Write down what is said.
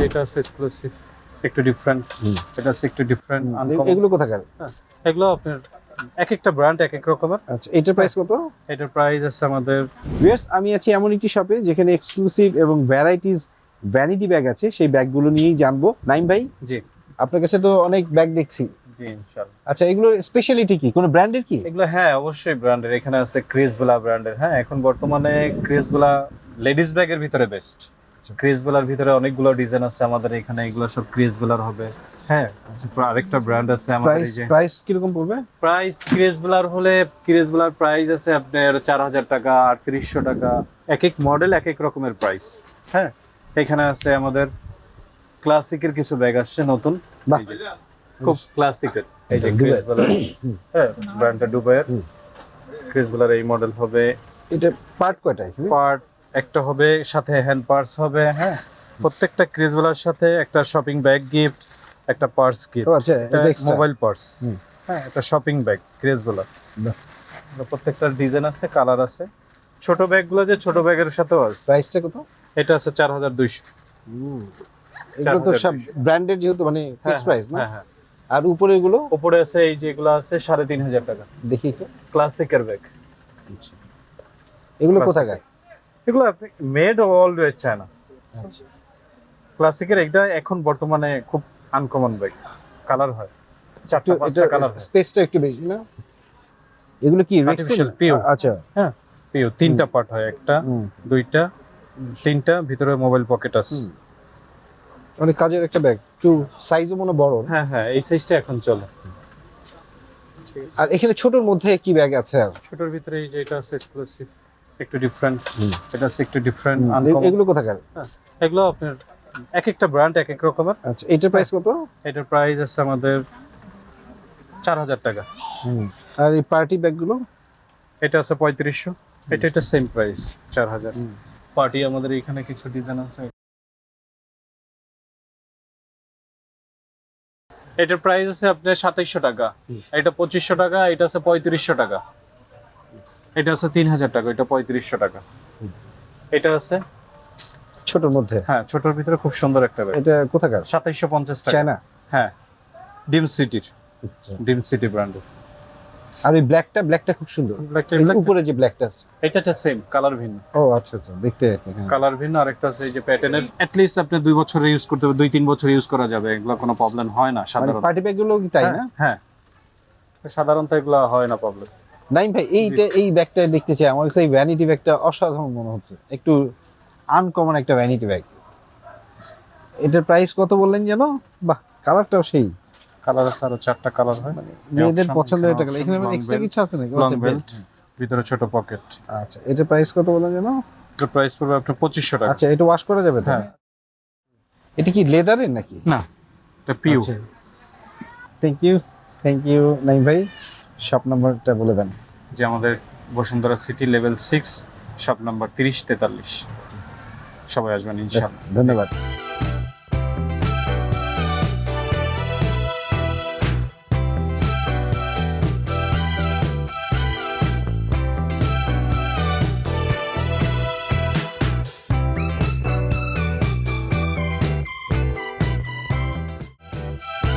এটা আছে এক্সক্লুসিভ, একটু ডিফারেন্ট। এটা আছে একটু ডিফারেন্ট আনকমন। এগুলো কোথাকার? এগুলো আপনার এক একটা ব্র্যান্ড এক এক রকমের। আচ্ছা, এটার প্রাইস কত? এটার প্রাইস আছে আমাদের ভিউয়ার্স, আমি আছি এমন একটি শপে যেখানে এক্সক্লুসিভ এবং ভ্যারাইটিস ভ্যানিটি ব্যাগ আছে। সেই ব্যাগগুলো নিয়েই জানবো। নাইম ভাই, জি আপনার কাছে তো অনেক ব্যাগ দেখছি। জি ইনশাআল্লাহ। আচ্ছা, এগুলোর স্পেশালিটি কি? কোনো ব্র্যান্ডের কি? এগুলো হ্যাঁ অবশ্যই ব্র্যান্ডের। এখানে আছে ক্রিসবেলা ব্র্যান্ডের। হ্যাঁ, এখন বর্তমানে ক্রিসবেলা লেডিস ব্যাগের ভিতরে বেস্ট। ক্রিসবেলার ভিতরে অনেকগুলো ডিজাইন আছে আমাদের এখানে, এগুলো সব ক্রিসবেলার হবে। হ্যাঁ, আরেকটা ব্র্যান্ড আছে আমাদের এই যে। প্রাইস কিরকম পড়বে? প্রাইস ক্রিসবেলার হলে ক্রিসবেলার প্রাইস আছে আপনার 4000 টাকা, 3800 টাকা। এক এক মডেল এক এক রকমের প্রাইস। হ্যাঁ, এখানে আছে আমাদের ক্লাসিকের কিছু ব্যাগ আসছে নতুন। বাহ, এই যে, খুব ক্লাসিকের। এই যে দুবাই। ক্রিসবেলার। হ্যাঁ, ব্র্যান্ডটা দুবাইয়ের। ক্রিসবেলার এই মডেল হবে। এটা পার্ট কয়টা এখানে? পার্ট একটা হবে, সাথে হ্যান্ড পার্স হবে। হ্যাঁ, প্রত্যেকটা ক্রিসবেলার সাথে একটা শপিং ব্যাগ গিফট, একটা পার্স গিফট। ও আচ্ছা, এটা এক্সট্রা। Mobile purse. হ্যাঁ, এটা শপিং ব্যাগ ক্রিসবেলার। প্রত্যেকটা ডিজাইন আছে, কালার আছে। ছোট ব্যাগগুলো যে ছোট ব্যাগের সাথেও আছে। প্রাইসটা কত? এটা আছে 4200। এগুলো তো সব ব্র্যান্ডের, যেহেতু মানে ফিক্স প্রাইস না? হ্যাঁ হ্যাঁ। আর উপরে এগুলো? উপরে আছে এই যে এগুলো আছে 3500 টাকা। দেখি একটু। ক্লাসিকের ব্যাগ। এগুলো কোথাকার? এগুলো মেড অলওয়েজ চায়না। আচ্ছা, ক্লাসিকের এটা এখন বর্তমানে খুব আনকমন ব্যাগ। কালার হয় 4-5টা কালার। স্পেসটা একটু বেশি না? এগুলো কি আর্টিফিশিয়াল পিউ? আচ্ছা, হ্যাঁ, পিউ। 3টা পার্ট হয়, একটা, দুইটা, 3টা, ভিতরে মোবাইল পকেট আছে। অনেক কাজের একটা ব্যাগ। একটু সাইজও মনে বড়। হ্যাঁ হ্যাঁ, এই সাইজটা এখন চলে। আর এখানে ছোটর মধ্যে কি ব্যাগ আছে? আর ছোটর ভিতরে এই যে এটা আছে এক্সক্লুসিভ, একটু ডিফারেন্ট। এটা আছে একটু ডিফারেন্ট এগুলো কোথাকার? এগুলো আপনার এক একটা ব্র্যান্ড এক এক রকমের। আচ্ছা, এটার প্রাইস কত? এটার প্রাইস আছে আমাদের 4000 টাকা। আর এই পার্টি ব্যাগগুলো? এটা আছে 3500। এটা সেম প্রাইস 4000। পার্টি আমাদের এখানে কিছু ডিজাইন আছে। এটার প্রাইস আছে আপনার 2700 টাকা। এটা 2500 টাকা। এটা আছে 3500 টাকা। এটা আছে 3000 টাকা। এটা 3500 টাকা। এটা আছে ছোটর মধ্যে? হ্যাঁ, ছোটর ভিতরে খুব সুন্দর একটা ব্যাগ। এটা কোথাকার? 2750 টাকা। চায়না? হ্যাঁ, ডিম সিটির। ডিম সিটি ব্র্যান্ডের। আর এই ব্ল্যাকটা খুব সুন্দর। উপরে যে ব্ল্যাকটা আছে এটা সেম, কালার ভিন্ন। ও আচ্ছা আচ্ছা, দেখতে কালার ভিন্ন। আরেকটা আছে এই যে প্যাটার্নের, এট লিস্ট আপনি 2 বছর ইউজ করতে হবে, 2-3 বছর ইউজ করা যাবে। এগুলো কোনো প্রবলেম হয় না সাধারণত। পার্টি ব্যাগগুলো কি তাই না? হ্যাঁ, সাধারণত এগুলো হয় না প্রবলেম। নাইম ভাই, এই ব্যাগটা দেখতে চাই। আমার কাছে এই ভ্যানিটি ব্যাগটা অসাধারণ মনে হচ্ছে। একটু আনকমন একটা ভ্যানিটি ব্যাগ। এটার প্রাইস কত বললেন যেন? বাহ, কালারটাও সেই। কালার আছে আরো 4টা কালার হয়। মেয়েদের পছন্দের একটা কালার। এখানে এক্সট্রা কিছু আছে নাকি? লং বেল্ট, ভিতরে ছোট পকেট। আচ্ছা, এটার প্রাইস কত বললেন যেন? এটার প্রাইস পড়বে আপনার 2500 টাকা। আচ্ছা, এটা ওয়াশ করা যাবে তো? হ্যাঁ। এটা কি লেদারের নাকি? না, এটা পিউ। থ্যাংক ইউ নাইম ভাই। শপ নাম্বারটা বলে দেন। যে আমাদের Bashundhara city level 6, shop number 3043। সবাই আসবেন ইনশাআল্লাহ। ধন্যবাদ।